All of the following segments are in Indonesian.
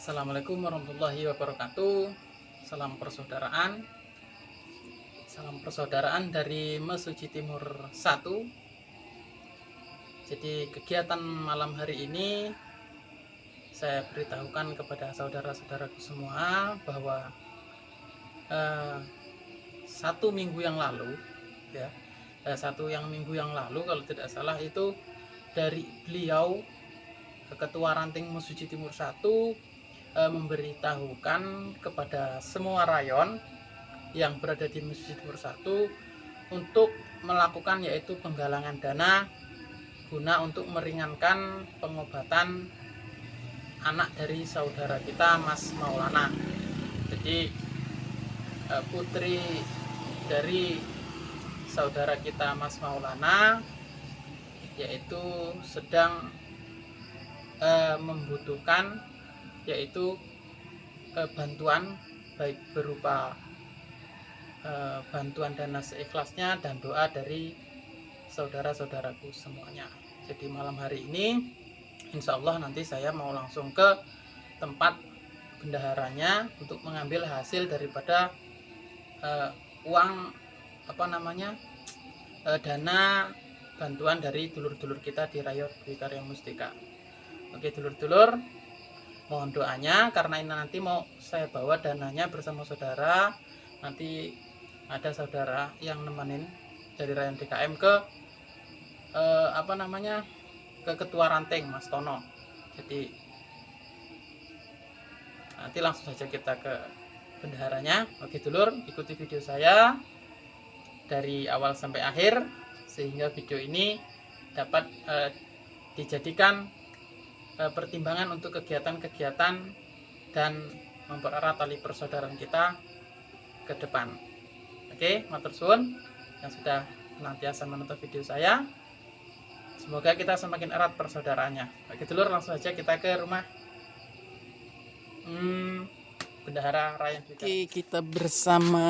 Assalamualaikum warahmatullahi wabarakatuh. Salam persaudaraan. Salam persaudaraan dari Mesuji Timur 1. Jadi kegiatan malam hari ini saya beritahukan kepada saudara-saudaraku semua bahwa satu minggu yang lalu kalau tidak salah itu dari beliau Ketua Ranting Mesuji Timur 1 memberitahukan kepada semua rayon yang berada di Mesuji Timur 1 untuk melakukan yaitu penggalangan dana guna untuk meringankan pengobatan anak dari saudara kita Mas Maulana. Jadi putri dari saudara kita Mas Maulana yaitu sedang membutuhkan yaitu bantuan baik berupa bantuan dana seikhlasnya dan doa dari saudara-saudaraku semuanya. Jadi malam hari ini insya Allah nanti saya mau langsung ke tempat bendaharanya untuk mengambil hasil daripada uang dana bantuan dari dulur-dulur kita di Rayon Dwi Karya Mustika. Oke dulur-dulur, mohon doanya karena ini nanti mau saya bawa dananya bersama saudara. Nanti ada saudara yang nemenin dari Rayon DKM ke ke Ketua Ranting Mas Tono. Jadi nanti langsung saja kita ke bendaharanya. Oke dulur, ikuti video saya dari awal sampai akhir sehingga video ini dapat dijadikan pertimbangan untuk kegiatan-kegiatan dan mempererat tali persaudaraan kita ke depan. Oke, matur suwun yang sudah senantiasa menonton video saya. Semoga kita semakin erat persaudaraannya. Oke dulur, langsung saja kita ke rumah Bendahara Rayon. Oke, kita bersama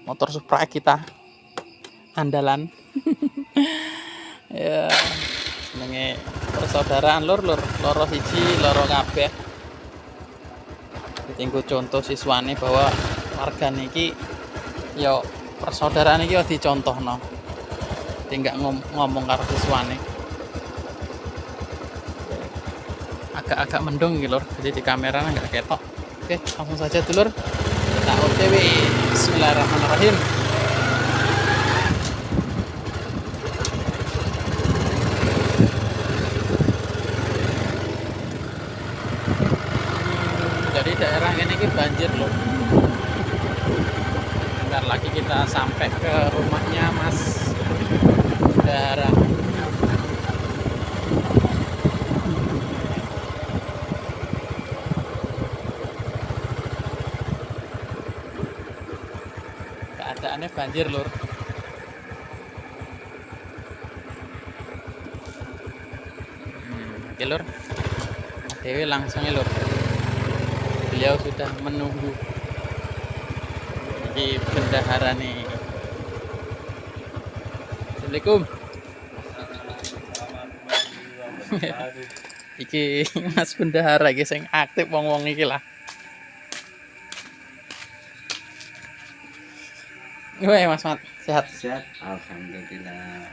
motor Supra kita andalan. Ya, senenge persaudaraan loro siji loro kabeh. Ditinggo contoh siswane bahwa warga niki yo persaudaraan iki yo dicontohno. Enggak ngomong karo siswane. Agak mendung gitu lur, jadi di kamera nggak ketok. Oke, langsung saja dulur. Kita OTW. Bismillahirrahmanirrahim. Jadi daerah ini banjir loh. Bentar lagi kita sampai ke rumahnya Mas Dara. Keadaannya banjir lur. Oke lur, Dewi langsung ya lur. Beliau sudah menunggu di bendahara nih. Assalamualaikum. Iki Mas Bendahara iki sing aktif wong-wong iki lah. Gimana Mas Mat? Sehat? Sehat, alhamdulillah.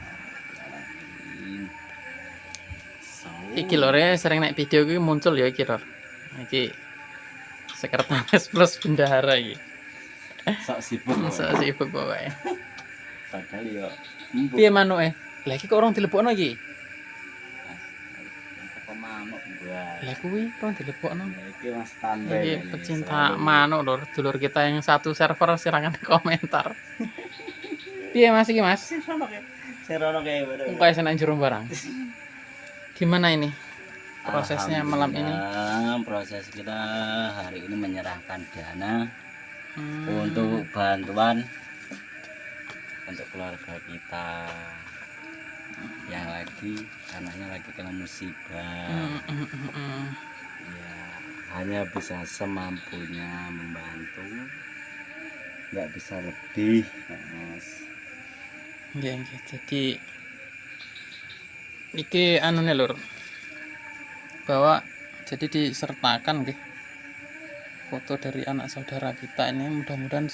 Iki lore sering naik video iki muncul ya iki lor. Iki sekretaris plus bendahara iki. Sok sibuk. Sok sibuk pokoke. Padahal yo. Piye manuke? Lah iki kok orang dilebokno iki? Apa manuk gua. Lah kuwi orang dilebokno. Iki Mas standby. Iki pecinta manuk lor, dulur kita yang satu server silakan komentar. Piye Mas iki Mas? Serono kayak bener. Kayak senang jero barang. Gimana ini prosesnya malam ini? Proses kita hari ini menyerahkan dana untuk bantuan untuk keluarga kita yang anaknya lagi kena musibah. Ya, hanya bisa semampunya membantu, nggak bisa lebih, Mas. Ya, jadi iki anu nih lur, bahwa Jadi disertakan nggih foto dari anak saudara kita ini, mudah-mudahan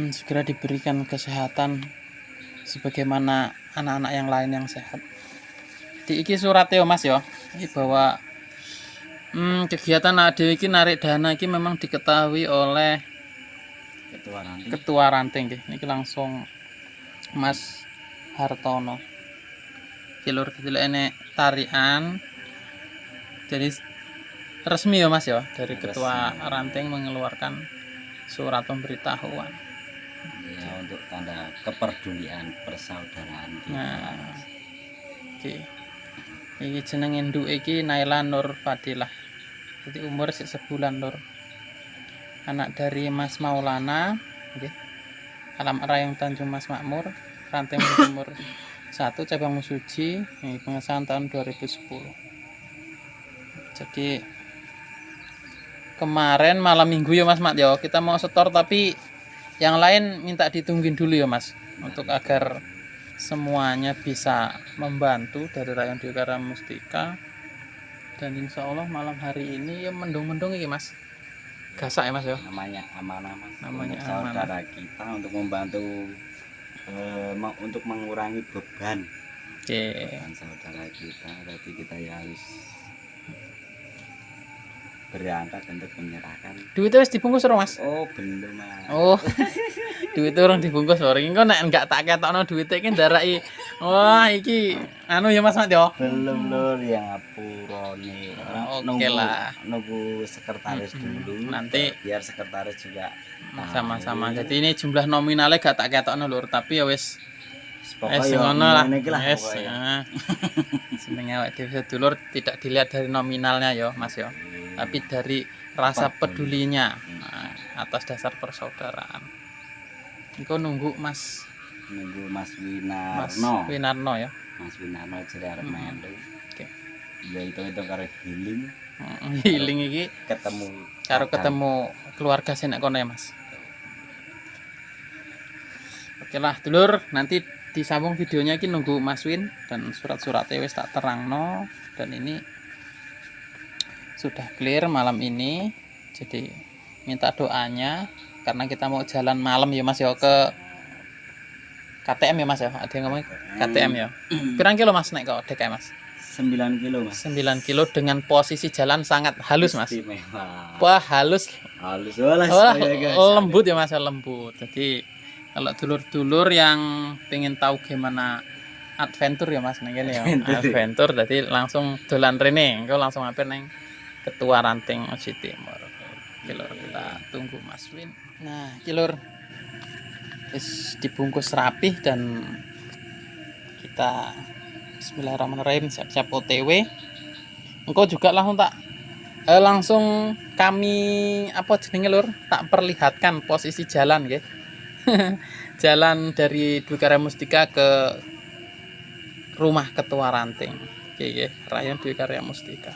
segera diberikan kesehatan sebagaimana anak-anak yang lain yang sehat. Di iki suratnya Mas ya, ini bahwa kegiatan ADW iki narik dana iki memang diketahui oleh ketua ranting nggih. Niki langsung Mas Hartono. Kilur enek tarian. Jadi resmi ya Mas ya, dari ketua ranting mengeluarkan surat pemberitahuan. Ya, untuk tanda kepedulian persaudaraan kita. Nah, oke. Iki jeneng induk iki Naila Nur Fadilah. Jadi umur sebulan Nur. Anak dari Mas Maulana, nggih. Alamat Rayong Tanjung Mas Makmur, ranting umur 1 cabang Musuji, pengesahan tahun 2010. Jadi kemarin malam minggu ya Mas Mat ya, kita mau setor tapi yang lain minta ditungguin dulu ya Mas, untuk agar semuanya bisa membantu dari Rayon Dwi Karya Mustika. Dan insya Allah malam hari ini ya mendung-mendung ini Mas, gasak ya Mas ya, namanya amanah Mas, namanya untuk saudara kita, untuk membantu untuk mengurangi beban saudara kita. Berarti kita ya harus berangkat untuk menyerahkan. Duitnya wis dibungkus ora Mas? Oh belum Mas. Oh duitnya orang dibungkus ora. Engko nek enggak tak ketokno duitnya iki ndaraki. Wah iki anu ya Mas Mat ya. Belum Lur, yang apurone. Oke lah. Nunggu sekretaris dulu. Nanti biar sekretaris juga sama-sama. Jadi ini jumlah nominalnya gak tak ketokno Lur, tapi ya wis pokoknya ngono lah. Wes. Senenge awake dhewe sedulur tidak dilihat dari nominalnya ya Mas ya. Tapi dari rasa pedulinya, atas dasar persaudaraan. Engko nunggu Mas Winarno ya. Mas Winarno jadi arep melu. Oke. Ya itu karo healing. Healing iki ketemu keluarga sing nek kono ya Mas. Oke lah dulur, nanti disambung videonya iki nunggu Mas Win dan surat-suratnya wis tak terangno, dan ini sudah clear malam ini. Jadi minta doanya karena kita mau jalan malam ya Mas ya, ke KTM ya Mas ya. Ada yang ngomong KTM ya. Pirang kilo Mas naik ke DKM Mas? 9 kilo Mas. 9 kilo dengan posisi jalan sangat halus Mas. Istimewa. Wah halus. Lembut ya Mas, lembut. Jadi kalau dulur-dulur yang pengen tahu gimana adventure ya Mas neng ya. Adventure jadi langsung dolan rene. Engko langsung mampir neng ketua ranting Oji Timur. Kilur kita tunggu Mas Win. Nah, kilur wis dibungkus rapih dan kita bismillahirrahmanirrahim siap-siap OTW. Engko juga langsung kami apa jenenge Lur, tak perlihatkan posisi jalan nggih. Jalan dari Dwi Karya Mustika ke rumah ketua ranting. Nggih, Rayon Dwi Karya Mustika.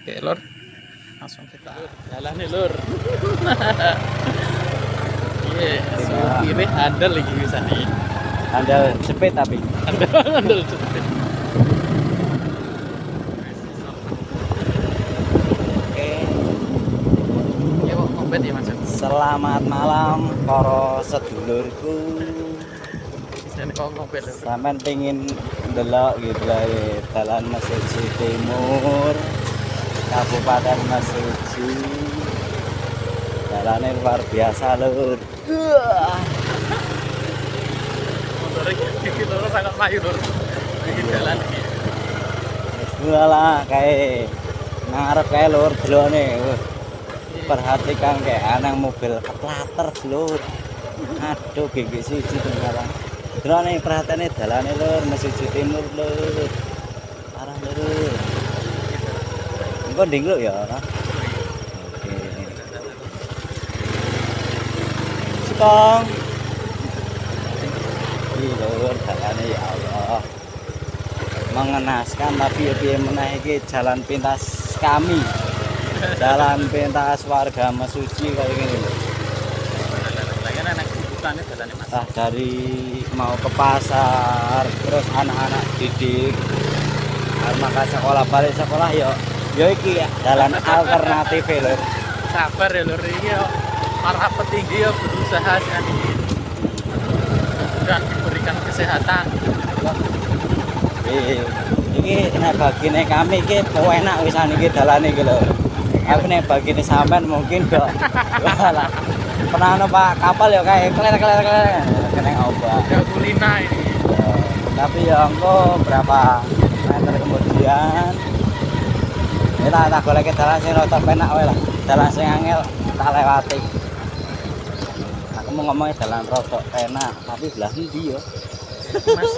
Oke Lur, langsung kita jalan nih Lur. Iya, kiri handal lagi bisa nih. Handal cepet tapi. Handal cepet. Oke. Ya kok ngompet ya Mas. Selamat malam para sedulurku. Sen kok ngompet Lur. Sampeyan pengin ndelok gitu lah dalan Mesuji Timur. Kabupaten Mesuji. Jalannya luar biasa Lur. Motor iki lho sangat mayu Lur. Iki jalan iki. Walah kae ngarep kae Lur delone. Perhatikan kayak anak mobil keplater Lur. Aduh gigi siji tenggalan. Delone perhatiane dalane Lur Mesuji Timur Lur. Arah Lur. Engko nding lho ya. Oke. Sikong. Iki Lur dalane ya Allah. Mengenaskan tapi piye meneh iki jalan pintas kami. Jalan pintas warga Mesuji kayak gini lho. Lagian anak hiburannya dalane Mas. Dari mau ke pasar terus anak-anak didik maka sekolah balik sekolah yo iki jalan alternatif lho. Sabar ya lur, ini yo para petinggi yo berusaha sekali dan diberikan kesehatan. Iki nek bagine kami iki enak wisan iki dalane iki lho. Aku nek bagine sampean mungkin kok lah. Pernah numpak kapal ya kayak kler kena obat. Udah kulina ini. Tapi ya engko berapa meter kemudian kita tak golek dalan sing rada penak wae lah. Dalan sing angel tak lewati. Aku mau ngomongnya dalan rada enak, tapi belah ndi yo. Mas,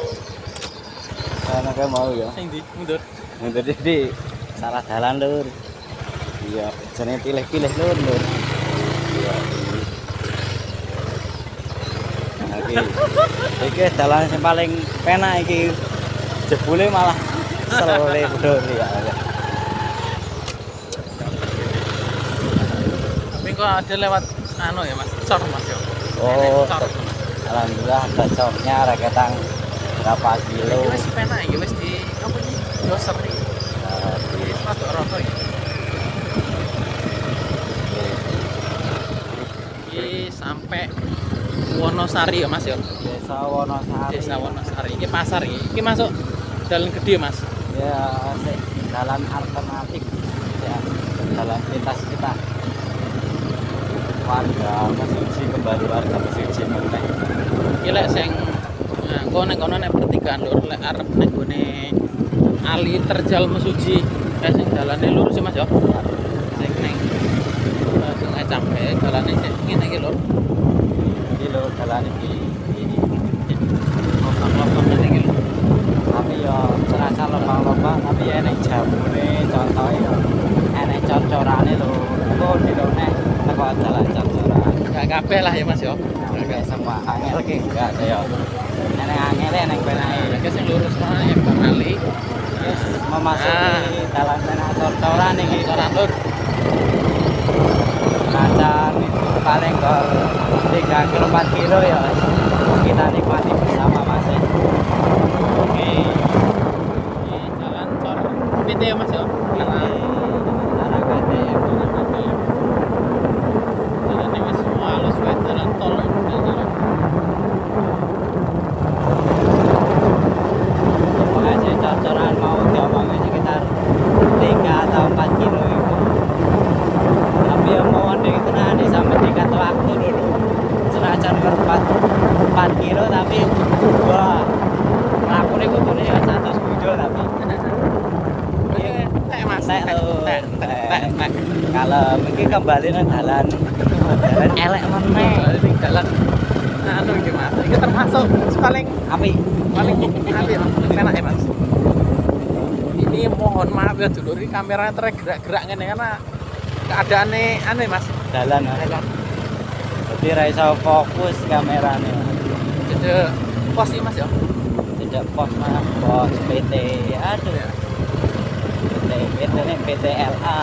Ana ke mau ya. sing di mundur. Mundur di salah dalan lur. Iya, jenenge pilih-pilih lur. Iya. Iki dalan sing paling penak iki. Jebule malah sele bener ya. Tapi kok ada lewat anu ya Mas, cor Mas ya. Oh, Cor. alhamdulillah ada coknya reketang berapa kilo. Iki wis penak iki wis di apa iki? Doser iki. Wis rada-rada iki. Iki sampai Wonosari ya Mas ya. Desa Wonosari. Desa Wonosari. Iki pasar iki. Iki masuk dalan gede Mas. Ya, jalan alternatif ya, jalan lintas kita. Warga Mesuji kembali warga Mesuji meneh. Iki lek sing engko nek kono nek pertigaan lur lek arep nek gone Ali Terjal Mesuji. Sing dalane lur sih Mas ya. Sing ning Sungai Campe dalane sing ngene iki lur. Iki lho jalan iki. Lopang-lopang ngene iki lho. Tapi ya terasa lopang-lopang tapi ya enek jamune contohe ya enek cor-corane lho. Engko dilone teko dalan cor-coran. Enggak kabeh lah ya Mas ya. Enggak semua angel ki enggak ada ya. Enek angele enek penake. Nek sing lurus kono ya Bang Ali. Memasuki dalan penak cor-coran iki. Coran lur. Kacan itu paling gol 3 kilo 4 kilo ya kita nikmati bersama Mas. Oke. Ini jalan cor PT ya Mas ya. Arah KTM. Jalan ini wis halus wae jalan tol. Pokoknya cor-coran mau diomongin sekitar 3 atau 4 kilo itu. Tapi yang mau itu nanti sampai tingkat waktu dulu. Senajan ke 4 kilo tapi wah lakunya kutune ya 100 bujo tapi Tek Mas. tek Tek. kalau mungkin kembali nang dalan elek meneh Ini jalan anu iki Mas. Iki termasuk paling api paling apik Mas. Enak ya Mas. Ini mohon maaf ya dulur, ini kameranya tergerak-gerak ngene karena keadaannya aneh Mas. dalan jadi ra iso fokus kamerane Jadi pos ini Mas ya. tidak pos mana pos PT aduh Ya. PT ini PTLA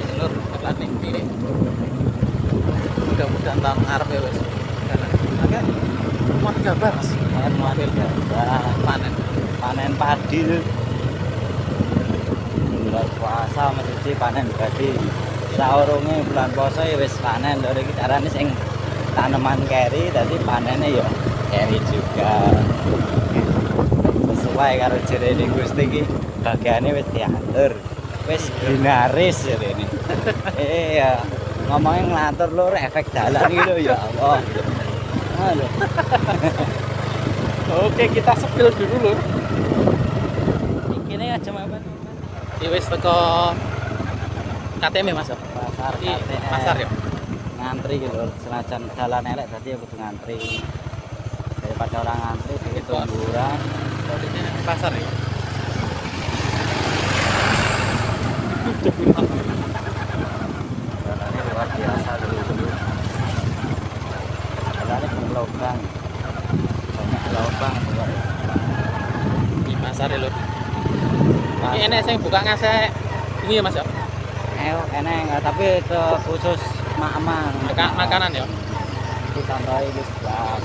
Dulur jalan ini. Mudah-mudahan tahun arep ya wis. Agak muat gambar Mas. mobil Panen. panen padi lho. Bulan puasa mesti panen padi. Saurunge bulan puasa ya wis panen lho iki carane sing tanaman keri dadi panene ya keri juga. Sesuai karo jerene Gusti iki bagiane wis diatur. Wis binaris jarene. Iya, ngomongnya ngelatur lur efek dalan iki lho ya Allah. Aduh. Oke, kita sepil dulu lur. Ini aja apa? Di wis teko KTM ya Mas. Pasar Di KTM. pasar ya. Ngantri gitu lho, senajan dalan elek tadi ya kudu ngantri. Daripada orang ngantri begitu murah. Kalau di pasar ya. Dalannya luar biasa dulu. Dalannya penuh lubang. Banyak lubang luar. Di pasar ya lur. Ini enek sing buka ngasih ini ya Mas ya. Eneng, tapi itu khusus mak-mak. Makanan ya. Ditambahi wis blas.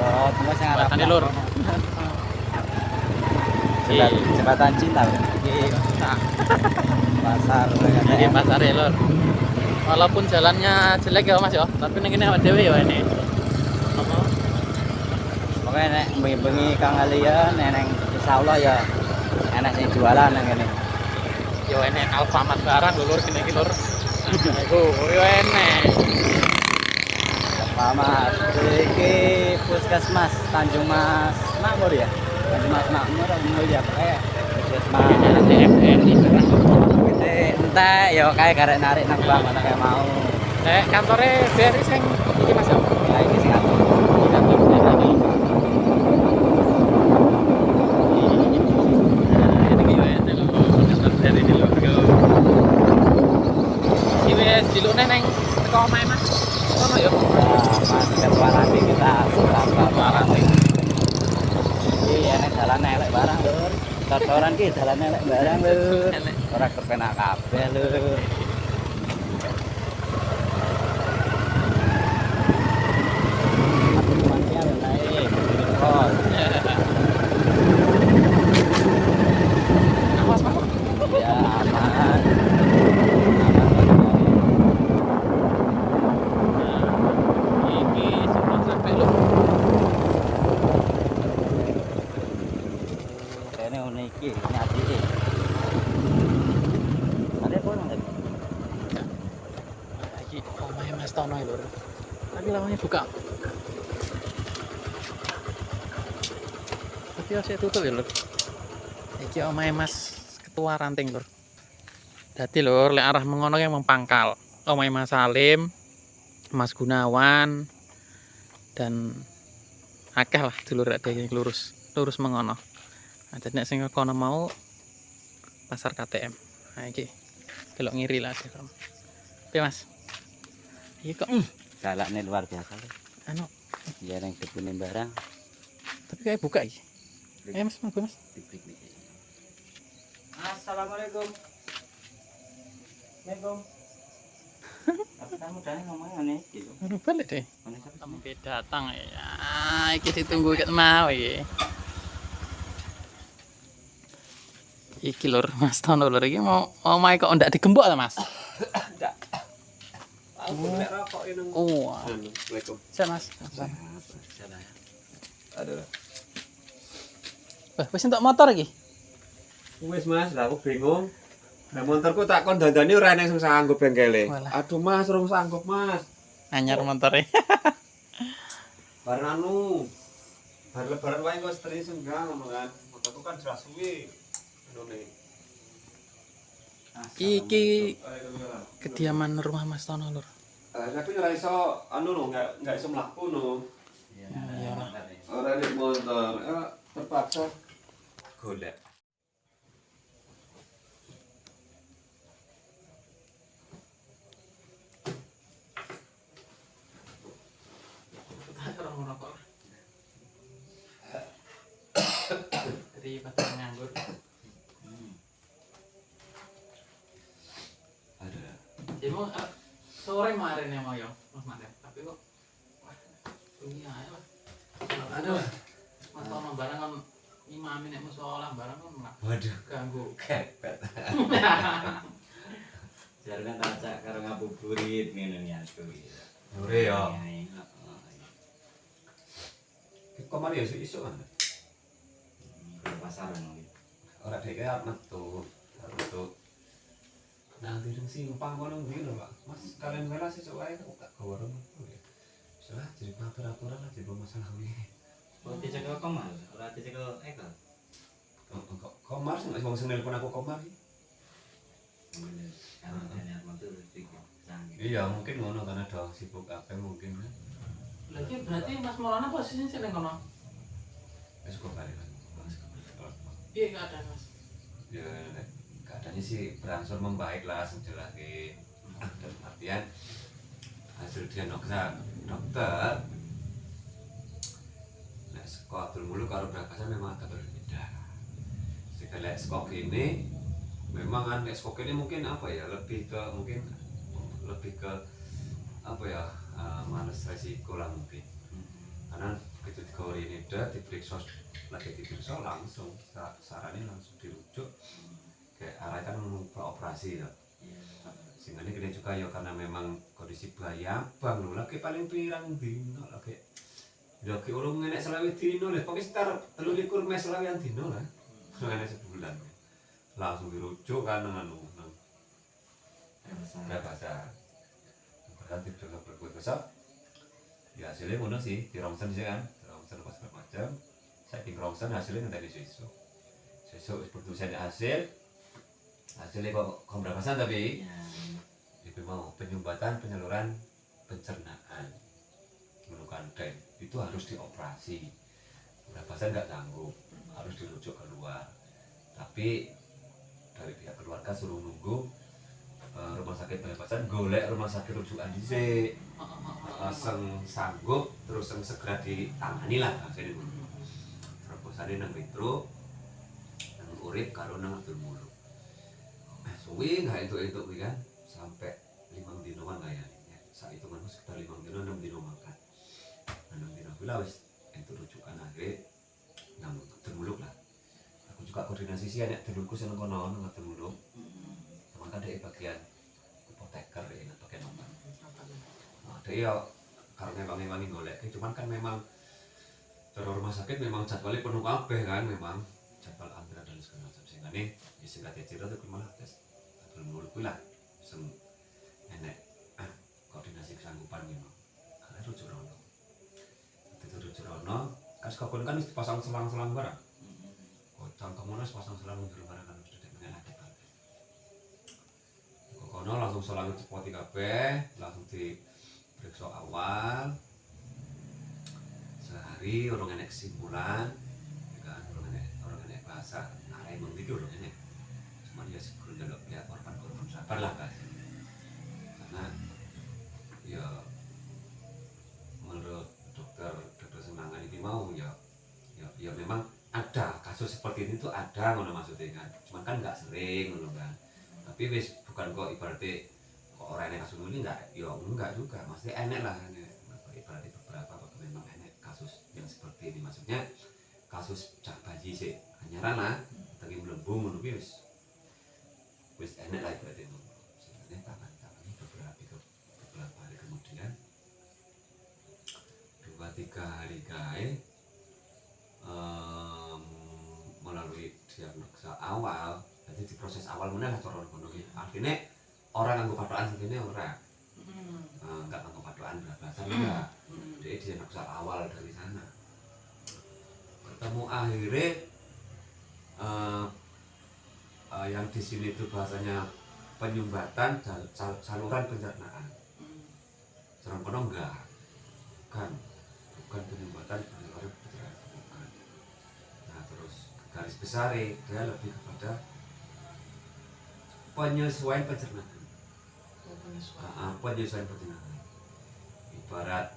Oh, tunggu sing arep. Jembatane lur. Jembatan cinta. Iki Pasar. Ini pasar ya lur. Walaupun jalannya jelek ya Mas ya, tapi ning kene awake dhewe ya ini. Pokoke nek bengi Kang Alian neneng insyaallah ya enak sing jualan nang kene. Yo enek Alfamart barang lho lur kene iki lur. Iku yo enek. Alfamart iki Puskesmas Tanjung Mas Makmur ya. Tanjung Mas Makmur ya pakai Puskesmas. TFRI barang. Gede entek yo kae karek narik nang bang ana kayak mau. Nek kantore BRI sing iki Mas ya. Ya iki sing aku. Kantor BRI. Ini yo enek lho. Kantor BRI di lho. Iki wis dilune ning teko omahe Mas. Ono yo. Mas ketua nanti kita berapa barang ini. Iya nek dalan elek barang lur. Kotoran ki dalan elek barang lur. Ora kepenak kabeh lur. Aku mantian naik. Kos. Awas Mas. Ya aman. Iki sudah sampai lho. Kene ngene iki nyatike. Ada apa nang tadi? Iki omahe Mas Tono lho. Tapi lawannya buka. Tapi masih tutup ya lho. Iki omahe Mas Ketua Ranting lho. Dadi lho lek arah mengono yang mempangkal. Omahe Mas Salim, Mas Gunawan dan akeh lah dulur ada yang lurus mengono. Nah, jadi nek sing kono mau pasar KTM. Nah iki delok ngiri lah deh. Oke Mas. Iki kok Galakne luar biasa lho. anu Ya nang depune barang. tapi kayak buka iki. Mas, monggo Mas. Assalamualaikum. Assalamualaikum. Tapi kamu tadi ngomongnya aneh gitu. Baru balik deh. Aneh siapa? Sampai datang ya. Iki ditunggu ket mau iki. Iki lur, Mas Tono lur iki mau omahe kok ndak digembok ta, Mas? Ndak. Aku nek rokok ini. Oh. Assalamualaikum. Saya Mas. Aduh. Wah, wis entuk motor iki. Wis Mas, lah aku bingung. Nah motorku tak kon dandani ora enek sing sanggup bengkele. Walah. Aduh Mas, urung sanggup Mas. Anyar motore. Bareng anu. Bar lebaran wae kok setri senggang ngono kan. Motorku kan jelas suwi. Ngono Iki kediaman rumah Mas Tono lur. tapi ora iso anu no, enggak iso mlaku no. Iya. Ora nek motor, terpaksa golek. Daripada nganggur. Ada. Jadi mau sore kemarin ya mau ya, Mas Made. Tapi kok wah, bunyi aja lah. Aduh. Mas Tono barang kan imami nek mushola barang kan mak Waduh, ganggu. kepet. Jarene tacak karo ngabuburit ngene niatku iki. Ore ya. Kemari ya iso kan. Pasaran iki. Ora dhek arep metu. Nah, direng simpang kono ndi lho, Pak. Mas, kalian melas sesuk wae kok tak gawe rono. Salah jadi aturan lah jadi masalah kuwi. Oh, dicekel Komar, ora dicekel Eka. Kok Komar sing wong sing nelpon aku Komar iki. Iya, mungkin ngono karena ada sibuk apa mungkin kan. Lagi berarti Mas Maulana posisinya sing ning kono. Wis kok balik lagi. Iya enggak ada Mas. Ya, keadaannya sih berangsur membaik lah sejelake. Dan artian hasil diagnosa dokter nek sekolah mulu karo berakasan memang agak berbeda. Sekali skop ini memang kan skop ini mungkin apa ya lebih ke apa ya males resiko lah mungkin karena begitu digoreng ini diperiksa lagi diperiksa langsung sarannya langsung dirujuk kayak arah kan mau operasi ya. Sehingga ini gede juga ya karena memang kondisi bayang bang lho lagi paling pirang dino lagi urung ngenek selawi dino lah pokoknya sekitar 23 mes selawian dino lah ngenek sebulan langsung dirujuk kan dengan bahasa berarti sudah besar ya hasilnya ngono sih di rongsen sih kan rongsen pas macam saya di rongsen hasilnya nanti sesuk keputusan hasilnya kok berapa tapi itu mau penyumbatan penyaluran pencernaan menggunakan drain itu harus dioperasi berapa nggak sanggup harus dirujuk keluar tapi dari pihak keluarga suruh nunggu rumah sakit Balikpapan golek rumah sakit rujukan dhisik langsung sanggup terus segera ditangani lah hasilnya terobosannya nang Petro nang urip karo nang Abdul Muluk suwi nggak itu kan sampai 5 dino kan kayaknya saat itu kan sekitar 5 dino 6 dino makan 6 dino pula wis itu rujukan akhirnya nang Abdul Muluk lah aku juga koordinasi sih anak dulurku seneng kono nang Abdul Muluk maka ada bagian apoteker ini bagian apa? Nah, dia ya karena memang golek, cuman kan memang cara rumah sakit memang jadwalnya penuh kabeh kan memang jadwal antrean dan segala macam sehingga nih singkat cerita itu malah tes belum dulu lah sem enek koordinasi kesanggupan memang karena rujuk rono itu rujuk rono kan sekalian kan dipasang selang-selang barang kocang kemudian pasang selang barang kan sudah mengenai kono langsung selang cepot kabeh langsung diperiksa awal sehari orang enek kesimpulan ya kan orang enek bahasa arah emang iki orang enek cuma dia sebelum jaluk pihak korban sabar lah kan karena ya menurut dokter Senangan ini mau ya memang ada kasus seperti ini tuh ada ngono maksudnya kan cuman kan nggak sering ngono kan tapi wis bukan kok ibaratnya kok orang yang kasus ini enggak juga maksudnya enek lah ibaratnya beberapa kok memang enek kasus yang seperti ini maksudnya kasus cah bayi sih hanyaran lah tapi melembung ngono wis enek lah ibaratnya itu sebenarnya tangan beberapa hari kemudian 2-3 hari melalui diagnosa awal jadi di proses awal mana lah cara ngono iki artinya orang nganggo patokan segini ora enggak nganggo patokan berapa enggak dia diagnosa awal dari sana ketemu akhirnya yang di sini itu bahasanya penyumbatan saluran pencernaan serang kono enggak bukan penyumbatan saluran pencernaan bukan nah terus garis besar dia lebih kepada penyesuaian pencernaan. Penyesuaian pencernaan. Ibarat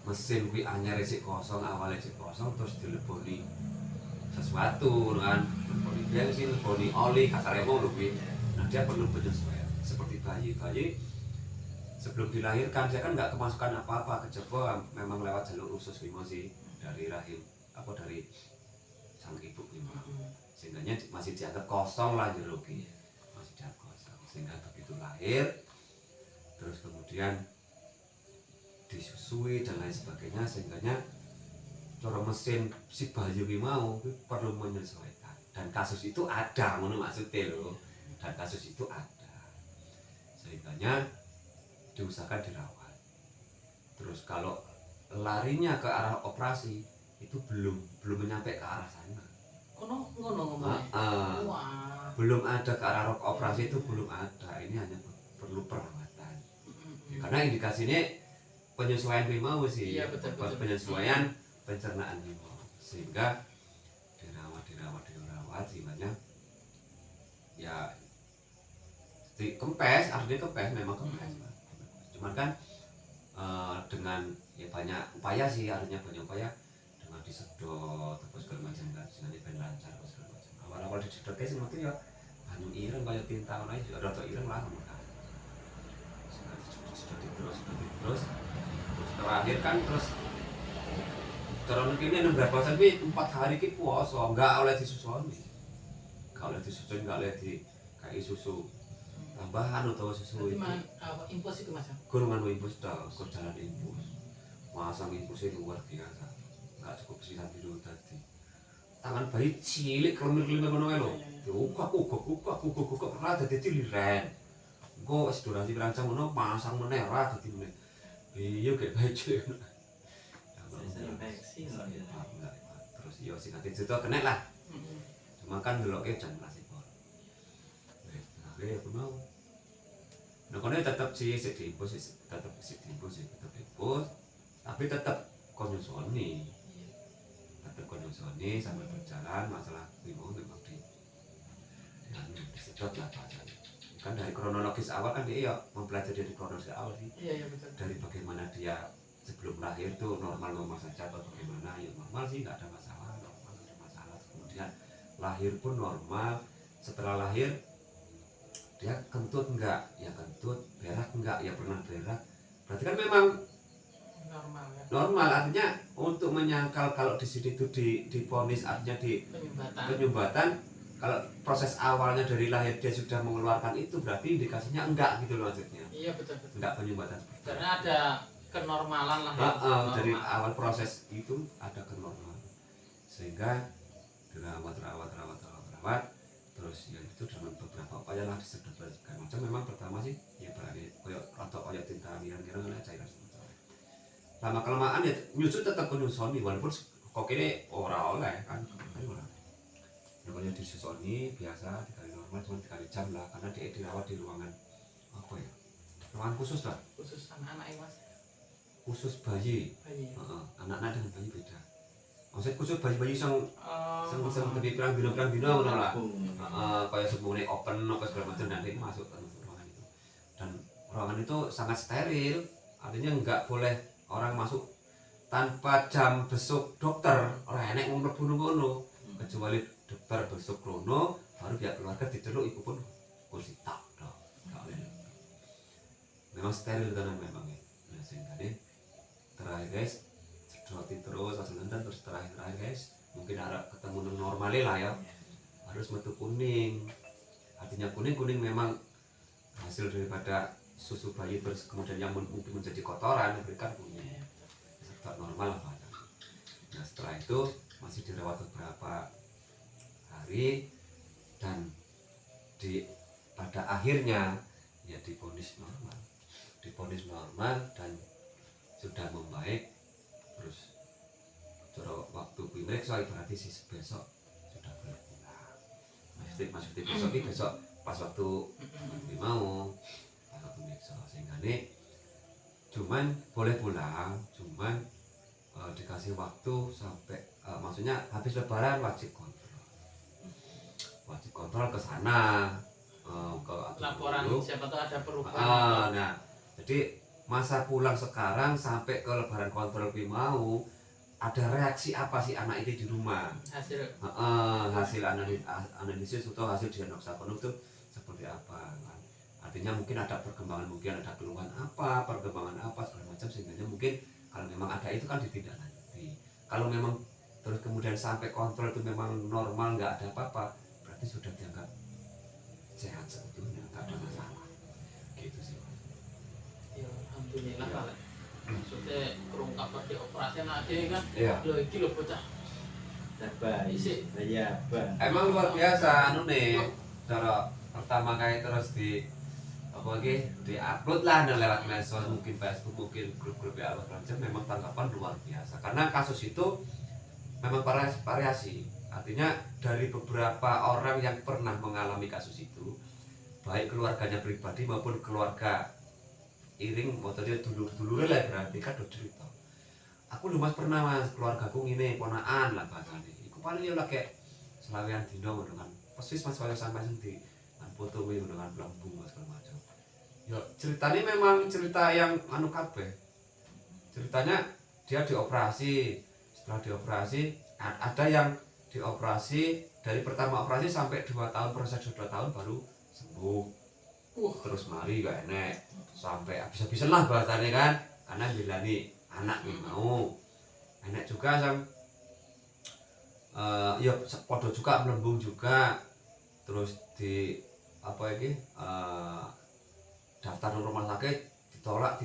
mesin kuwi anyar isih kosong awalnya isih kosong terus dileboni sesuatu kan, leboni bensin, leboni oli, kasarnya mau kuwi. Nah dia perlu penyesuaian. Seperti bayi sebelum dilahirkan dia kan nggak kemasukan apa-apa kejaba memang lewat jalur usus masih dari rahim dari sang ibu memang sehingga masih dianggap kosong lah jeruk sehingga begitu lahir terus kemudian disusui dan lain sebagainya sehingga cara mesin si bayi mau perlu menyesuaikan dan kasus itu ada maksudnya loh dan kasus itu ada sehingga diusahakan dirawat terus kalau larinya ke arah operasi itu belum menyampe ke arah sana belum ada ke arah operasi itu belum ada ini hanya perlu perawatan karena indikasinya penyesuaian limau sih penyesuaian pencernaan limau sehingga dirawat sehingga ya kempes artinya memang kempes cuman kan dengan ya banyak upaya sih artinya banyak upaya dengan disedot terus segala macam kan sehingga ben lancar segala macam awal disedot guys mungkin ya banyu ireng kayak tinta aja juga rada ireng lah mereka sedot terus terakhir kan terus cara kene 16 puasa kuwi 4 hari ki puasa, enggak oleh disusoni. Enggak oleh disusoni, enggak oleh di kayak susu tambahan atau susu Berarti itu. apa impos itu Mas? Kurungan impus tok, kok jalan impus. Masang impusnya luar biasa. Enggak cukup sisa biru tadi. Tangan bayi cilik kelemir-kelemir ngono kae lho. Diukak ra dadi ciliren. Engko wis durasi pirancang ngono pasang meneh ra dadi meneh. Iya kayak bayi cilik. Infeksi kok ya. Terus yo sing ati cerita kena lah. Cuma kan deloke jan plastik. Wis, nah aku mau. Nah, kono tetep sih diimpus, tetep diimpus, tetep diimpus. Tapi tetep konsumsi. Tetep konsumsi sambil berjalan masalah limo memang disedot lah bahasanya. Kan dari kronologis awal kan dia ya mempelajari dari kronologis awal sih. Iya betul. Dari bagaimana dia sebelum lahir tuh normal saja atau bagaimana ya normal sih nggak ada masalah, normal nggak ada masalah. Kemudian lahir pun normal. Setelah lahir dia kentut enggak? Ya kentut. Berak enggak? Ya pernah berak. Berarti kan memang Normal ya. normal, artinya untuk menyangkal kalau di sini itu diponis artinya di penyumbatan. Kalau proses awalnya dari lahir dia sudah mengeluarkan itu berarti indikasinya enggak gitu loh maksudnya. Iya betul. Enggak penyumbatan. Karena ada kenormalan lah ya. Dari awal proses itu ada kenormalan. Sehingga dirawat terus ya itu dengan beberapa upaya lah disedot segala macam. Memang pertama sih ya berani koyok tinta kira-kira cairan semacam. Lama kelamaan ya nyusut tetap nyusoni walaupun kok ini ora oleh kan ora. Namanya disusoni biasa dikali normal cuma dikali jam lah karena dia dirawat di ruangan apa ya? Ruangan khusus lah. Khusus anak-anak ya Mas. Khusus bayi. Anak-anak dengan bayi beda. Maksudnya khusus bayi-bayi yang lebih pirang-dino ngono lah. Kayak semuanya open apa segala macam nanti masuk ke ruangan itu. Dan ruangan itu sangat steril, artinya nggak boleh orang masuk tanpa jam besuk dokter. Ora enek wong mlebu ngono. Kecuali dokter besuk krono baru pihak keluarga diceluk iku pun kursi tak dok. Memang steril tenan memang ya. Nah, sehingga terakhir guys sedoti terus asal nonton terus terakhir guys mungkin harap ketemu normal lah ya harus metu kuning artinya kuning memang hasil daripada susu bayi terus kemudian yang mungkin menjadi kotoran berikan kuning serta normal lah. Nah setelah itu masih dirawat beberapa hari dan pada akhirnya ya divonis normal dan sudah membaik. Terus cara waktu pemeriksaan berarti sih besok sudah boleh pulang. Maksudnya besok pas waktu mau pas waktu pemeriksaan sehingga nih cuman boleh pulang dikasih waktu sampai maksudnya habis lebaran wajib kontrol ke sana ke laporan siapa tahu ada perubahan. Nah jadi masa pulang sekarang sampai ke lebaran kontrol mau ada reaksi apa sih anak itu di rumah hasil analisis atau hasil diagnosa penuh itu seperti apa kan? Artinya mungkin ada perkembangan mungkin ada keluhan apa perkembangan apa segala macam sehingga mungkin kalau memang ada itu kan ditindaklanjuti. Kalau memang terus kemudian sampai kontrol itu memang normal nggak ada apa-apa berarti sudah dianggap sehat sebetulnya nggak ada masalah gitu sih. Ya alhamdulillah lah. Maksudnya terungkap lagi operasi anak kan. Iya. Lo iki lo bocah. Isi. Iya, Bang. Emang luar biasa anu nih. Cara pertama kali terus di apa lagi di-upload lah lewat medsos mungkin Facebook mungkin grup-grup ya apa macam memang tanggapan luar biasa. Karena kasus itu memang variasi. Artinya dari beberapa orang yang pernah mengalami kasus itu baik keluarganya pribadi maupun keluarga iring motornya dulur-dulur lah berarti kan udah cerita aku lu mas pernah mas keluargaku ini ponaan lah bahasanya iku paling ya kayak selawian dino dengan persis mas kaya sampai sendiri kan foto dengan lambung mas segala macam ya ceritanya memang cerita yang anu kabeh ceritanya dia dioperasi setelah dioperasi ada yang dioperasi dari pertama operasi sampai 2 tahun proses 2 tahun baru sembuh terus mari gak enek sampai habis-habisan lah bahasanya kan karena bilani anak mau enak juga sang ya podo juga melembung juga, terus di apa iki daftar rumah sakit ditolak,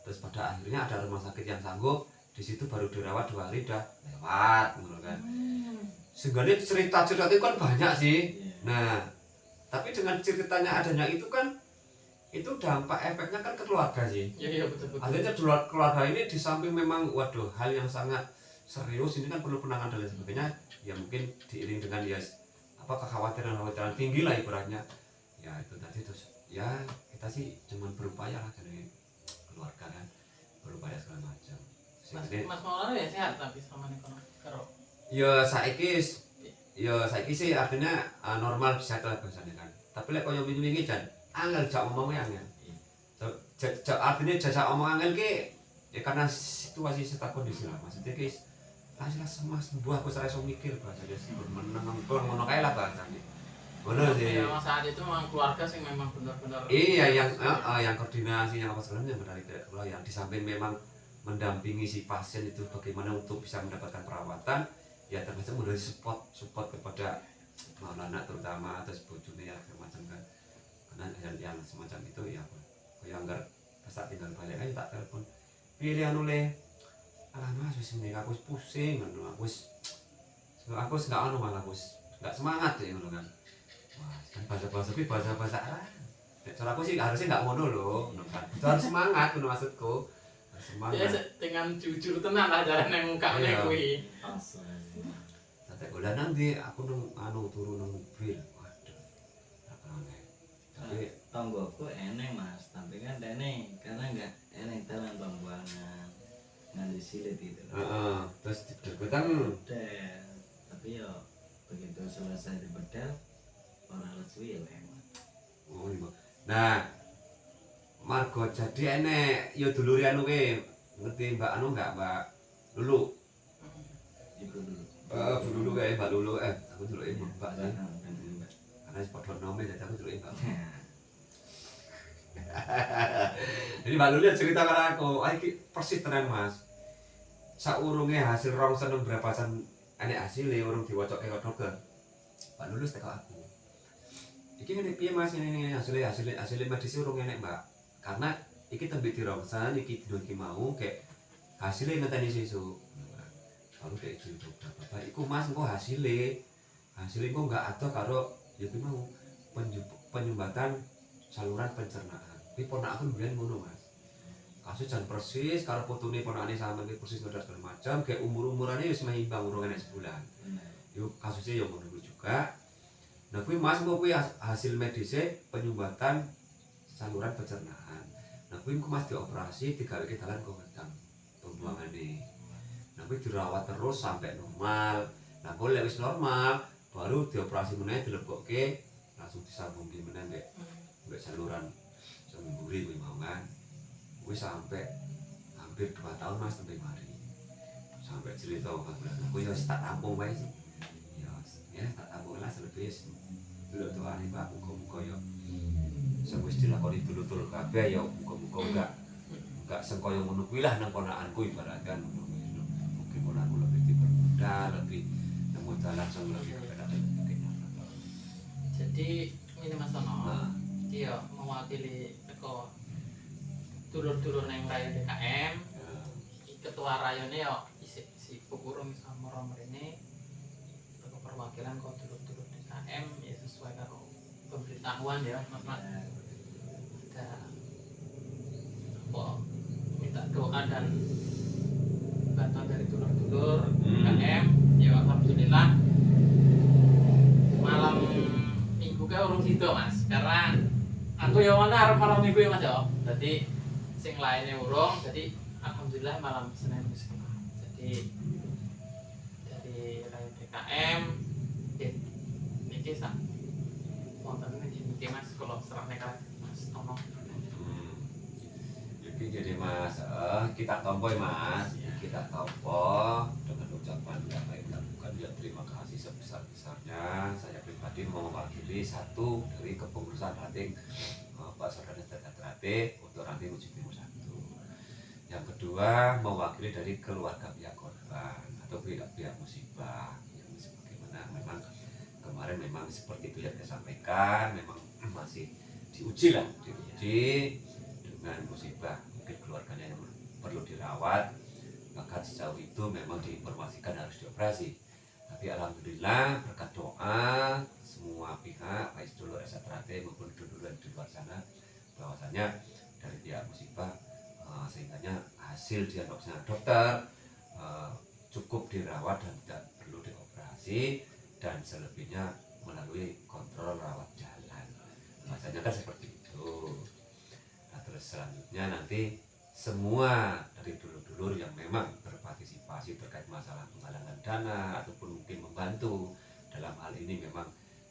terus pada akhirnya ada rumah sakit yang sanggup, di situ baru dirawat 2 hari dah lewat gitu kan. Sebenarnya cerita itu kan banyak sih. Nah, tapi dengan ceritanya adanya itu kan, itu dampak efeknya kan ke keluarga sih. Iya betul. Artinya keluarga ini di samping memang waduh hal yang sangat serius ini kan perlu penanganan dan lain sebagainya, ya mungkin diiring dengan ya apa kekhawatiran tinggi lah ibaratnya. Ya itu tadi terus ya kita sih cuman berupaya lah dari keluarga kan, berupaya segala macam. Mas Maulana ya sehat tapi sama nih karo. Ya saiki sih artinya normal bisa lah biasanya kan. Tapi lek koyo wingi-wingi jan angel jak omongnya angel. Artinya jajak omong angel ki ya karena situasi serta kondisi lah. Maksudnya ki lah semas buah aku ora iso mikir bahasanya sih meneng ngono kae lah bahasanya. Ngono sih. Ya saat itu memang keluarga sih memang benar-benar. Iya yang koordinasi yang apa sebenarnya menarik dari yang di samping memang mendampingi si pasien itu bagaimana untuk bisa mendapatkan perawatan, ya termasuk memberi support kepada Maulana terutama atas bojone ya macam kan. Karena yang semacam itu ya yang enggak pas tinggal balik aja tak telepon. Pilih anu le. Alah Mas wis meneh aku pusing ngono aku wis enggak anu malah aku enggak semangat ya ngono kan. Wah, kan bahasa cara aku sih harusnya enggak ngono loh, kan. Itu harus semangat ngono maksudku. Semangat. Ya dengan jujur tenang lah jalan yang mukanya kuwi. Nanti udah nanti aku turun nang mobil. Waduh. Tapi tonggoku enek Mas, tapi kan dene karena enggak enek dalan pembuangan. Nganti silit itu. Terus dibedel. Tapi yo begitu selesai dibedel ora lesuwi lewat. Oh iya. Nah, Margo jadi enek yo dulure anu ke ngerti Mbak anu enggak Mbak Lulu? Iku dulu. Bu Lulu kae Mbak Lulu aku duluke Mbak sih. Karena wis padha nome dadi aku duluke Mbak. Jadi Mbak Lulu cerita karo aku, iki persis tenan Mas. Saurunge hasil rongsen berapa san enek hasilnya urung diwacoke karo dokter. Mbak Lulu teko aku. Iki ngene piye Mas ini hasilnya medis urung enek Mbak. Karena iki tembe dirongsan iki dino iki mau kayak hasilnya ngenteni sesuk. Kalau kayak gitu Bapak iku Mas engko hasilnya engko enggak ada karo ya kuwi mau penyumbatan saluran pencernaan. Kuwi ponakku mbiyen ngono Mas. Kasus jan persis karo putune ponakane sampean iki persis ngono segala macam kayak umur-umurane wis maimbang urung enek sebulan. Yo kasusnya yo ngono juga. Nah kuwi Mas engko kuwi hasil medisnya penyumbatan saluran pencernaan. Nah kuwi Mas dioperasi digaweke dalan kowetang pembuangane. Nah kuwi dirawat terus sampai normal. Nah kalau lek wis normal baru dioperasi meneh dilebokke langsung disambungke meneh mbek saluran semburi kuwi mau kan. Kuwi sampai hampir 2 tahun Mas sampai mari. Sampai cerita 4 bulan. Aku yo tak tampung wae sih. Ya tak tampung lah selebih dulu tuh hari Pak muga-muga yo wis dilakoni dulur-dulur kabeh ya muga-muga enggak sengkaya ngono kuwi lah nang ponakanku ibaratkan mungkin ponakku lebih dipermudah lebih nemu dalan sing lebih berat dan sebagainya. Jadi ini Mas Ono iki yo mewakili teko dulur-dulur nang rayon DKM. Ketua rayone yo si Pupurung sama mrene teko perwakilan kok dulur-dulur DKM ya sesuai karo pemberitahuan ya Mas. Minta doa dan bantuan dari dulur-dulur KM ya alhamdulillah malam minggu ke urung sido Mas karena aku ya mana arep malam minggu ya Mas ya jadi sing lainnya urung jadi alhamdulillah malam Senin wis kelar jadi dari rakyat DKM niki sak wonten niki Mas kalau serane kalian Mas Tono. Jadi Mas, kita tompo Mas, kita tompo dengan ucapan yang baik dan bukan ya terima kasih sebesar-besarnya. Saya pribadi mau mewakili satu dari kepengurusan ranting Pak Saudara Data Trate untuk ranting Uji Timur 1. Yang kedua mewakili dari keluarga pihak korban atau pihak musibah yang sebagaimana memang kemarin memang seperti itu yang saya sampaikan, memang masih diuji dengan musibah, mungkin keluarganya yang perlu dirawat, bahkan sejauh itu memang diinformasikan harus dioperasi. Tapi alhamdulillah berkat doa semua pihak, baik dulur Esatrate maupun dulur di luar sana, bahwasanya dari pihak musibah sehingganya hasil diagnosnya dokter cukup dirawat dan tidak perlu dioperasi, dan selebihnya melalui kontrol rawat jalan. Bahasanya kan seperti itu. Nah, terus selanjutnya nanti semua dari dulur-dulur yang memang berpartisipasi terkait masalah penggalangan dana ataupun mungkin membantu dalam hal ini memang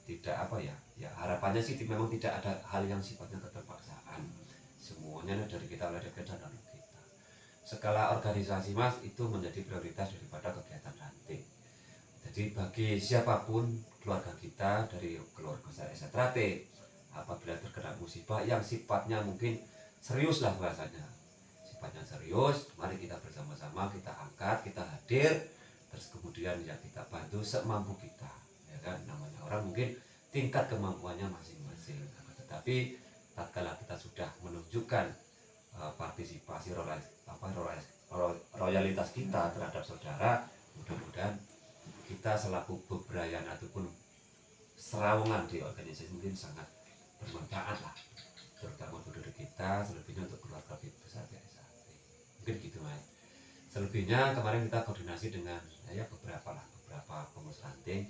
tidak ya harapannya sih memang tidak ada hal yang sifatnya keterpaksaan, semuanya dari kita, oleh kita dan kita. Skala organisasi Mas itu menjadi prioritas daripada kegiatan ranting. Jadi bagi siapapun keluarga kita dari keluarga saya Esatrate, apabila terkena musibah yang sifatnya mungkin serius lah bahasanya, sifatnya serius, mari kita bersama-sama kita angkat, kita hadir, terus kemudian ya kita bantu semampu kita, ya kan, namanya orang mungkin tingkat kemampuannya masing-masing, tetapi tatkala kita sudah menunjukkan partisipasi royalitas kita terhadap saudara, mudah-mudahan kita selaku bebrayan ataupun serawongan di organisasi mungkin sangat bermanfaat lah, terutama untuk diri kita, selebihnya untuk keluarga besar biasa. Mungkin gitu Mas. Selebihnya kemarin kita koordinasi dengan beberapa pengurus ranting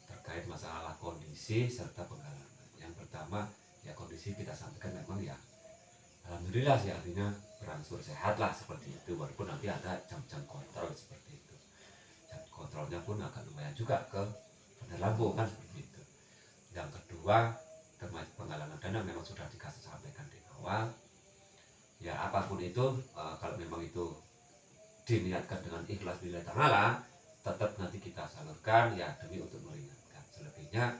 terkait masalah kondisi serta penggalangan. Yang pertama ya kondisi kita sampaikan memang ya alhamdulillah sih, artinya berangsur sehat lah seperti itu, walaupun nanti ada jam-jam kontrol seperti itu. Jam kontrolnya pun agak lumayan juga ke Bandar Lampung kan seperti itu. Yang kedua terkait penggalangan dana memang sudah dikasih sampaikan di awal. Ya apapun itu kalau memang itu diniatkan dengan ikhlas lillahi ta'ala, tetap nanti kita salurkan ya demi untuk meringankan. Selebihnya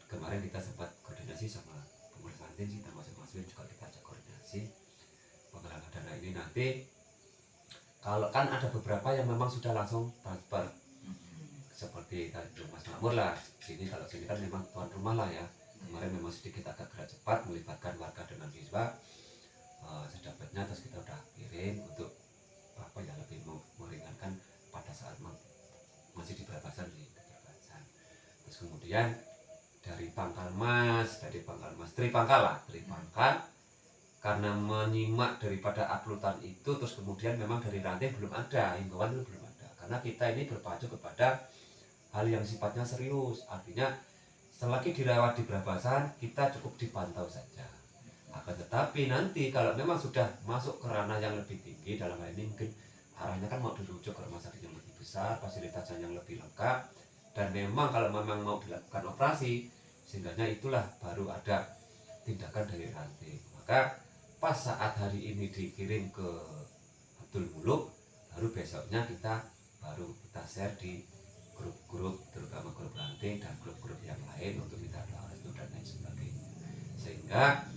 kemarin kita sempat koordinasi sama pengurus ranting sih, termasuk Mas Win juga kita ajak koordinasi penggalangan dana ini. Nanti kalau kan ada beberapa yang memang sudah langsung transfer seperti tadi Mas Makmur lah sini, kalau sini kan memang tuan rumah lah ya, kemarin memang sedikit agak gerak cepat melibatkan warga dengan siswa sedapatnya, terus kita udah kirim untuk lebih meringankan pada saat masih di perbatasan terus kemudian dari Pangkal Mas Tripangkal karena menyimak daripada uploadan itu, terus kemudian memang dari ranting belum ada himbauan, itu belum ada, karena kita ini berpacu kepada hal yang sifatnya serius, artinya selagi dirawat di perbatasan kita cukup dipantau saja. Akan tetapi nanti kalau memang sudah masuk ke ranah yang lebih tinggi, dalam hal ini mungkin arahnya kan mau dirujuk ke rumah sakit yang lebih besar, fasilitasnya yang lebih lengkap, dan memang kalau memang mau dilakukan operasi, sehingga itulah baru ada tindakan dari ranting. Maka pas saat hari ini dikirim ke Abdul Muluk, baru besoknya kita share di grup-grup, terutama grup ranting dan grup-grup yang lain untuk minta doa restu dan lain sebagainya, sehingga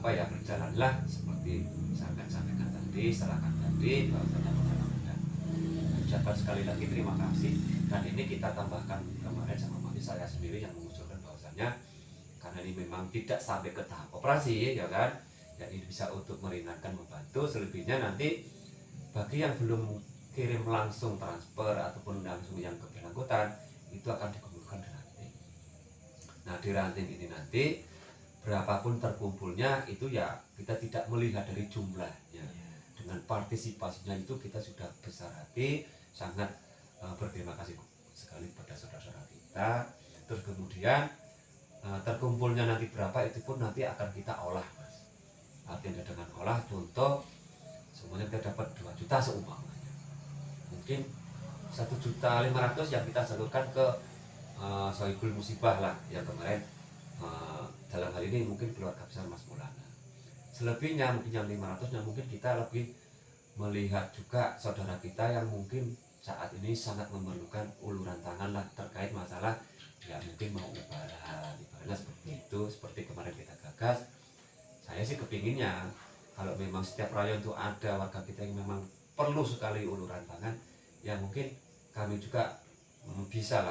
berjalanlah seperti sampaikan tadi, serahkan tadi bahwasanya pengalaman. Ucapkan sekali lagi terima kasih, dan ini kita tambahkan kemarin sama mami saya sendiri yang mengusulkan bahwasanya karena ini memang tidak sampai ke tahap operasi ya kan, ya ini bisa untuk meringankan, membantu. Selebihnya nanti bagi yang belum kirim langsung transfer ataupun langsung yang ke bersangkutan, itu akan dikumpulkan di ranting. Nah di ranting ini nanti berapapun terkumpulnya itu ya kita tidak melihat dari jumlahnya, dengan partisipasinya itu kita sudah besar hati, sangat berterima kasih sekali pada saudara-saudara kita. Terus kemudian terkumpulnya nanti berapa itu pun nanti akan kita olah Mas, artinya dengan olah, contoh semuanya kita dapat 2 juta seumpamanya, mungkin 1.500.000 yang kita salurkan ke Sohibul Musibah lah yang kemarin, dalam hal ini mungkin keluarga besar Mas Maulana. Selebihnya mungkin yang 500 mungkin kita lebih melihat juga saudara kita yang mungkin saat ini sangat memerlukan uluran tangan lah terkait masalah ya mungkin mau ibaratnya seperti itu. Seperti kemarin kita gagas, saya sih kepinginnya kalau memang setiap rayon itu ada warga kita yang memang perlu sekali uluran tangan, ya mungkin kami juga bisa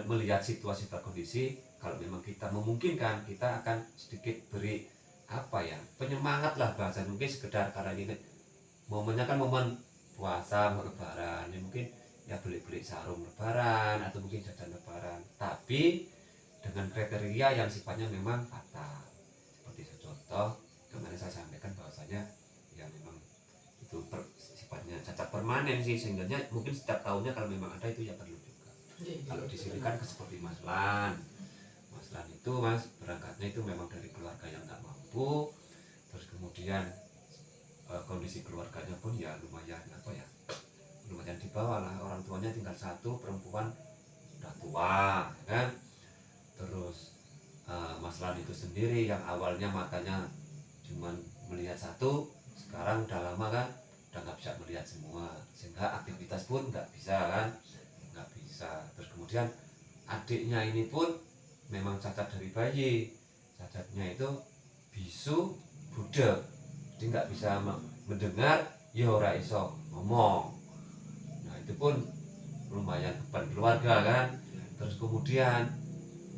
melihat situasi atau kondisi. Kalau memang kita memungkinkan, kita akan sedikit beri penyemangat lah, bahasa mungkin sekedar karena ini momennya kan momen puasa mau lebaran, ya mungkin ya beli sarung lebaran atau mungkin jajan lebaran, tapi dengan kriteria yang sifatnya memang fatal. Seperti contoh kemarin saya sampaikan bahwasanya ya memang itu sifatnya cacat permanen sih, sehingga mungkin setiap tahunnya kalau memang ada itu ya perlu juga. Kalau di sini kan seperti Mas Lan itu Mas berangkatnya itu memang dari keluarga yang nggak mampu, terus kemudian kondisi keluarganya pun ya lumayan di bawah lah, orang tuanya tinggal satu, perempuan udah tua kan. Terus Mas Lan itu sendiri yang awalnya matanya cuman melihat satu, sekarang udah lama kan udah nggak bisa melihat semua, sehingga aktivitas pun nggak bisa. Terus kemudian adiknya ini pun memang cacat dari bayi, cacatnya itu bisu budek, jadi nggak bisa mendengar, ya ora iso ngomong. Nah itu pun lumayan beban keluarga kan. Terus kemudian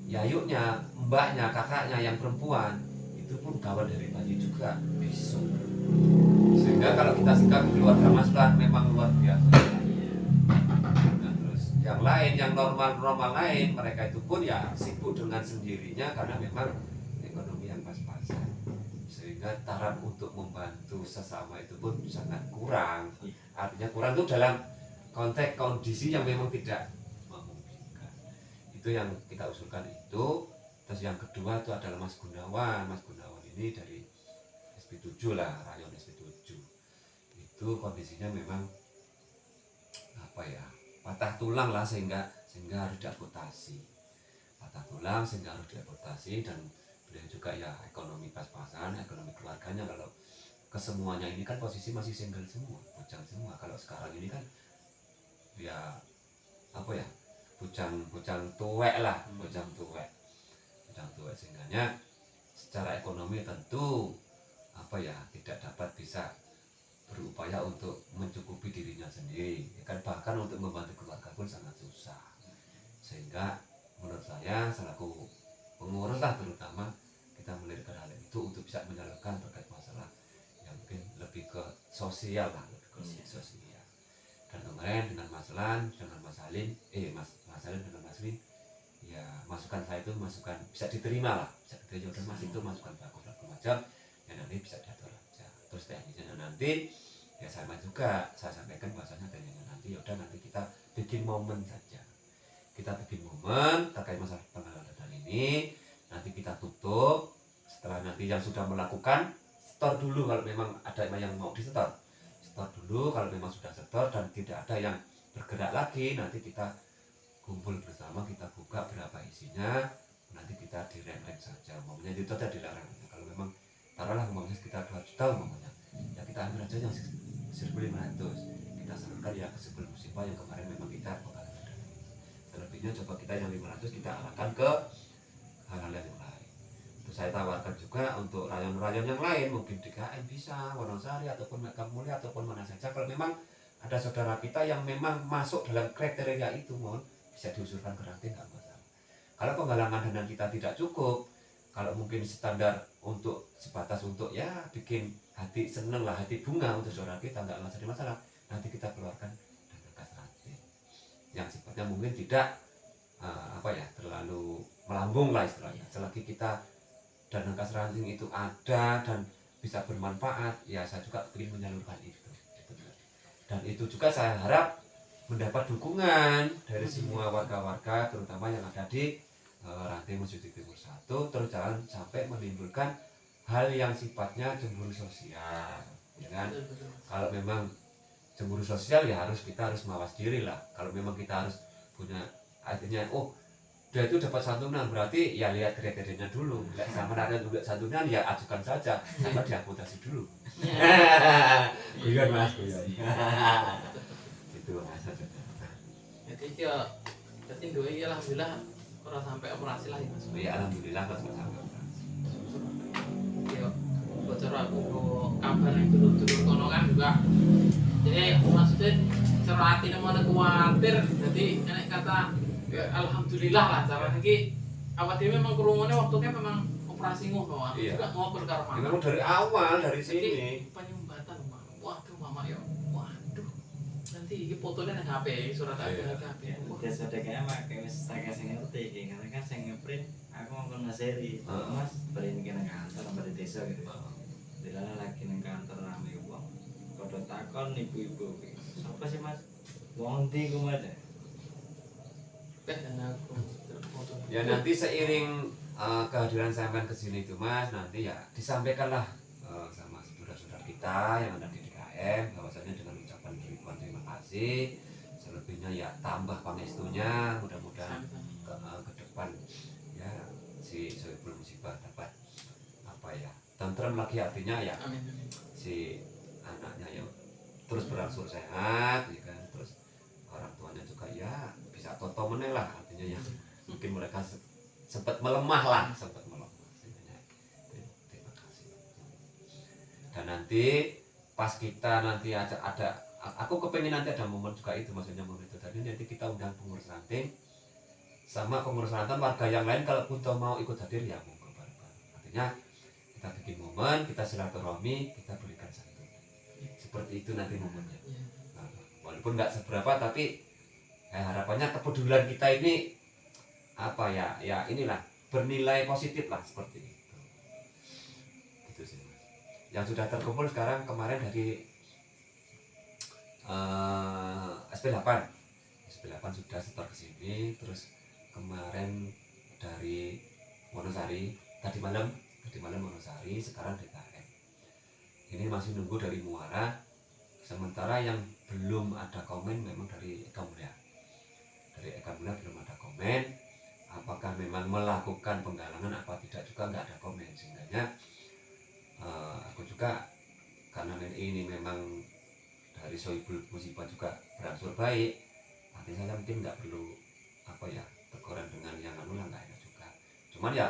yayuknya, mbaknya, kakaknya yang perempuan itu pun kawan dari bayi juga bisu, sehingga kalau kita sikap keluarga Mas Lan memang luar biasa. Nah, terus yang lain, yang normal lain, mereka itu pun ya sibuk dengan sendirinya karena memang ekonomi yang pas-pasan, sehingga taraf untuk membantu sesama itu pun sangat kurang. Artinya kurang itu dalam konteks kondisi yang memang tidak memungkinkan. Itu yang kita usulkan itu. Terus yang kedua itu adalah Mas Gunawan ini dari SP7 lah, rayon SP7 itu kondisinya memang patah tulang lah, sehingga harus diamputasi, dan beliau juga ya ekonomi pas-pasan, ekonomi keluarganya kalau kesemuanya ini kan posisi masih single semua, bujang semua. Kalau sekarang ini kan ya bujang tuwek lah, bujang tuwek, sehingga secara ekonomi tentu tidak dapat bisa berupaya untuk mencukupi dirinya sendiri, kan bahkan untuk membantu keluarga pun sangat susah. Sehingga menurut saya selaku pengurus lah, terutama kita melirikkan hal itu untuk bisa menyalurkan terkait masalah yang mungkin lebih ke sosial lah, sosial. Dan kemarin dengan Mas Lan, dengan Mas Salim dengan Mas Lin, ya masukan saya itu masukan bisa diterima lah, udah Mas itu masukan bagus macam yang nanti bisa diatur aja. Terus teknisnya nanti ya sama juga saya sampaikan bahasanya teknisnya nanti yaudah nanti kita bikin momen saja, terkait masalah penggalangan dana ini. Nanti kita tutup setelah nanti yang sudah melakukan setor dulu, kalau memang ada yang mau disetor dulu, kalau memang sudah setor dan tidak ada yang bergerak lagi, nanti kita kumpul bersama, kita buka berapa isinya, nanti kita direm-rem saja, umpamanya itu ada dilarang. Kalau memang taruhlah umpamanya sekitar 2 juta umpamanya, ya kita ambil aja yang 1.500, kita salurkan ya ke sebelum musibah yang kemarin memang kita penggalangan dana. Selebihnya coba kita yang 500 kita arahkan ke hal-hal yang lain. Terus saya tawarkan juga untuk rayon-rayon yang lain, mungkin DKM bisa, Wonosari ataupun Megamulya ataupun mana saja, kalau memang ada saudara kita yang memang masuk dalam kriteria itu, mohon bisa diusulkan ke ranting, nggak masalah. Kalau penggalangan dana kita tidak cukup, kalau mungkin standar untuk sebatas untuk ya bikin hati seneng lah, hati bunga untuk saudara kita, nggak masalah. Nanti kita keluarkan dana kas ranting yang sifatnya mungkin tidak terlalu melambung lah istilahnya. Selagi kita dana kas ranting itu ada dan bisa bermanfaat, ya saya juga ingin menyalurkan itu. Dan itu juga saya harap mendapat dukungan dari semua warga-warga, terutama yang ada di ranting Mojodik Timur 1, terus jangan sampai menimbulkan hal yang sifatnya cemburu sosial, ya kan? Kalau memang cemburu sosial ya kita harus mawas diri lah. Kalau memang kita harus punya artinya, dia itu dapat santunan, berarti ya lihat kriterianya dulu. Sama ada juga santunan ya ajukan saja, sama diamputasi dulu. Bukan Mas, itu Mas. Jadi doi alhamdulillah orang sampai operasi lah ya Mas. Ya alhamdulillah kalau sampai operasi. bocor aku kabar yang dulu-dulu kono kan juga. Jadi maksudnya cara hati mana kuatir, jadi enak kata ya, alhamdulillah lah cara ini awak dia memang kerumunan waktunya memang operasi ngono, aku Iya. juga mau perkara Ya, mana. memang dari awal dari Jadi sini. penyumbatan mama, waduh mama ya, waduh nanti ini fotonya nang HP, surat aku Iya. nang HP. Wah, Ya sudah kayak pakai wis saya sing ngerti iki karena kan sing ngeprint aku mau nge-seri. Mas print kene kantor bari desa gitu. Dilala lagi nang kantor rame wong. Padha takon ibu-ibu. Sapa sih Mas? Wong ndi ku Mas? dan aku foto. Ya nanti seiring kehadiran sampean ke sini itu Mas, nanti ya disampaikanlah sama saudara-saudara kita yang ada di DKM bahwasanya dengan ucapan ribuan terima kasih. Selebihnya ya tambah pangestunya, mudah-mudahan ke depan ya si Sohibul Musibah dapat apa ya tentrem lagi, artinya ya Amin amin. si anaknya ya terus berangsur sehat ya kan, terus orang tuanya juga ya bisa toto meneh lah, artinya ya mungkin mereka sempat melemah lah, sehingga terima kasih. Dan nanti pas kita nanti ada aku kepengen nanti ada momen juga itu, maksudnya momen itu tadi nanti kita undang pengurus ranting sama pengurus ranting warga yang lain kalau pun mau ikut hadir ya monggo bareng-bareng. Artinya kita bikin momen, kita silaturahmi, kita berikan santunan. Seperti itu nanti momennya. Nah, walaupun nggak seberapa tapi harapannya kepedulian kita ini apa ya, ya inilah bernilai positif lah, seperti itu. Gitu sih Mas. Yang sudah terkumpul sekarang kemarin dari SP8 sudah setor ke sini, terus kemarin dari Wonosari tadi malam Wonosari, sekarang DKM. Ini masih nunggu dari Muara. Sementara yang belum ada komen memang dari Eka Mulia. Dari Eka Mulia belum ada komen. Apakah memang melakukan penggalangan apa tidak juga nggak ada komen, sehingga aku juga karena ini memang dari Sohibul Musibah juga berangsur baik, artinya saya mungkin nggak perlu apa ya teguran dengan yang anu lah, nggak ada juga. Cuman ya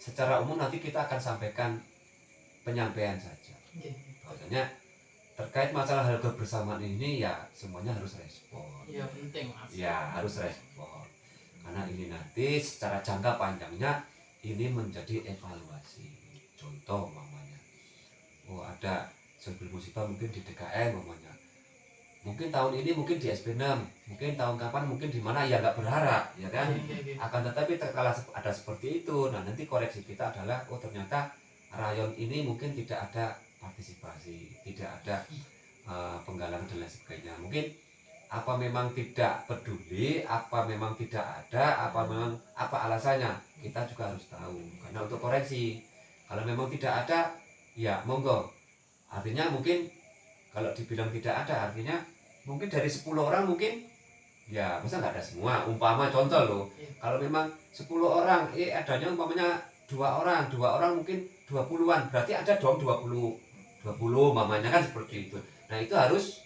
secara umum nanti kita akan sampaikan penyampaian saja. Bahwasanya terkait masalah hal kebersamaan ini ya semuanya harus respon. Iya penting Mas. Ya harus respon. Karena ini nanti secara jangka panjangnya ini menjadi evaluasi. Contoh umpamanya, oh ada Sohibul Musibah mungkin di DKM umpamanya, mungkin tahun ini mungkin di SP6, mungkin tahun kapan mungkin di mana, ya nggak berharap ya kan. Akan tetapi terkala ada seperti itu, nah nanti koreksi kita adalah oh ternyata rayon ini mungkin tidak ada partisipasi, tidak ada penggalangan dan lain sebagainya. Mungkin apa memang tidak peduli, apa memang tidak ada, apa memang apa alasannya, kita juga harus tahu. Karena untuk koreksi, kalau memang tidak ada, ya monggo. Artinya mungkin kalau dibilang tidak ada, artinya mungkin dari 10 orang mungkin ya masa nggak ada semua. Umpama contoh loh, kalau memang 10 orang, adanya umpamanya 2 orang mungkin 20-an, berarti ada dong 20 umpamanya kan seperti itu. Nah itu harus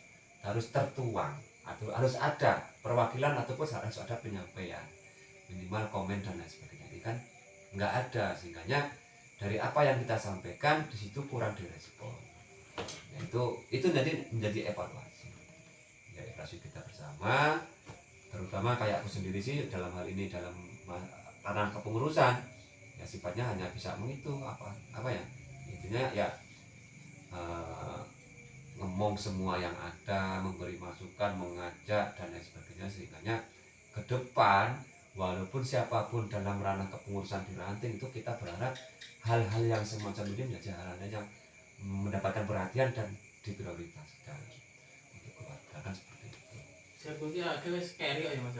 tertuang, atau harus ada perwakilan ataupun harus ada penyampaian, minimal komen dan lain sebagainya. Ini kan nggak ada, sehingga dari apa yang kita sampaikan di situ kurang direspon. Ya, itu nanti menjadi evaluasi. Ya evaluasi kita bersama, terutama kayak aku sendiri sih dalam hal ini dalam ranah kepengurusan ya sifatnya hanya bisa menghitung apa ya intinya ya ngomong semua yang ada, memberi masukan, mengajak dan lain sebagainya, sehingga ke depan walaupun siapapun dalam ranah kepengurusan di ranting itu kita berharap hal-hal yang semacam ini menjadi hal-hal yang mendapatkan perhatian dan diprioritaskan untuk keluarga, kan seperti itu. Saya kira wis carry ya Mas.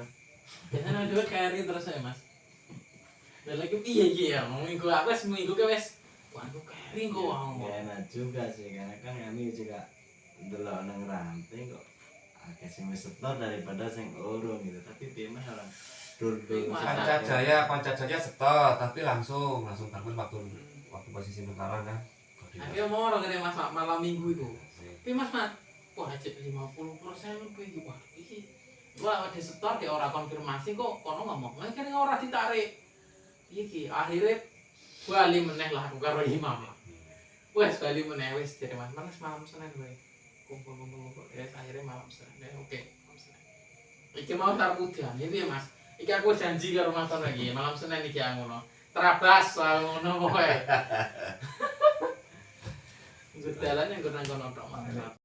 Biasanya ada carry terus ya Mas. Dan lagi iya minggu aku seminggu ke wis wah aku carry kok mau. Ya enak juga sih karena kan kami juga delok nang ranting kok akeh sing wis setor daripada sing urung gitu. Tapi piye mah orang dur-dur Pancajaya setor tapi langsung bangun waktu posisi Mekaran kan. Akhirnya mau orang kene Mas malam minggu itu. Tapi Mas wah aja 50% lebih iki wah iki. Wah ada setor di orang konfirmasi kok kono ngomong, kan ora ditarik. Iki akhirnya bali meneh lah aku karo imam lah. Wes bali meneh wis jare Mas malam Senin wae. Kumpul. Ya akhirnya malam Senin. Ya oke, malam Senin. Iki mau tarbudan, ya piye Mas? Iki aku janji karo Mas lagi, malam Senin iki ngono. Terabas ngono kowe. Nggo dalan yang kono tok Mas.